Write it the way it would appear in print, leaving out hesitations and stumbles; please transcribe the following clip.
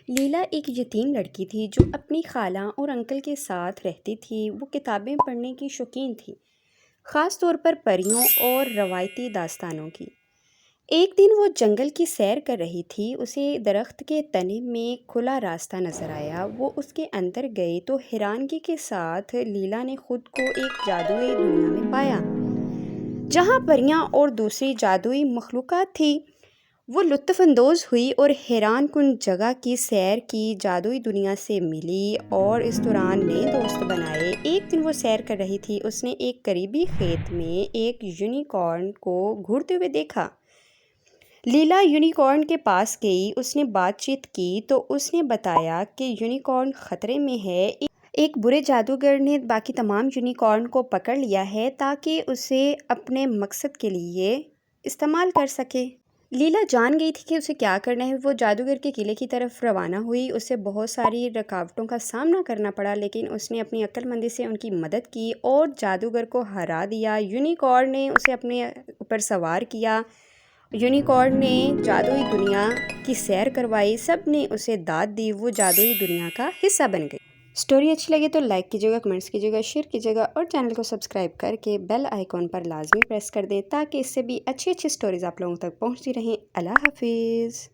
لیلا ایک یتیم لڑکی تھی جو اپنی خالہ اور انکل کے ساتھ رہتی تھی۔ وہ کتابیں پڑھنے کی شوقین تھی، خاص طور پر پریوں اور روایتی داستانوں کی۔ ایک دن وہ جنگل کی سیر کر رہی تھی، اسے درخت کے تنے میں کھلا راستہ نظر آیا۔ وہ اس کے اندر گئی تو حیرانگی کے ساتھ لیلا نے خود کو ایک جادوئی دنیا میں پایا، جہاں پریاں اور دوسری جادوئی مخلوقات تھیں۔ وہ لطف اندوز ہوئی اور حیران کن جگہ کی سیر کی، جادوئی دنیا سے ملی اور اس دوران نئے دوست بنائے۔ ایک دن وہ سیر کر رہی تھی، اس نے ایک قریبی کھیت میں ایک یونیکارن کو گھورتے ہوئے دیکھا۔ لیلا یونیکارن کے پاس گئی، اس نے بات چیت کی تو اس نے بتایا کہ یونیکارن خطرے میں ہے۔ ایک برے جادوگر نے باقی تمام یونیکارن کو پکڑ لیا ہے تاکہ اسے اپنے مقصد کے لیے استعمال کر سکے۔ لیلا جان گئی تھی کہ اسے کیا کرنا ہے۔ وہ جادوگر کے قلعے کی طرف روانہ ہوئی۔ اسے بہت ساری رکاوٹوں کا سامنا کرنا پڑا، لیکن اس نے اپنی عقل مندی سے ان کی مدد کی اور جادوگر کو ہرا دیا۔ یونیکارن نے اسے اپنے اوپر سوار کیا، یونیکارن نے جادوئی دنیا کی سیر کروائی، سب نے اسے داد دی، وہ جادوئی دنیا کا حصہ بن گئی۔ اسٹوری اچھی لگے تو لائک کیجیے گا، کمنٹس کیجیے گا، شیئر کیجیے گا اور چینل کو سبسکرائب کر کے بیل آئیکن پر لازمی پریس کر دیں تاکہ اس سے بھی اچھی اسٹوریز آپ لوگوں تک پہنچتی رہیں۔ اللہ حافظ۔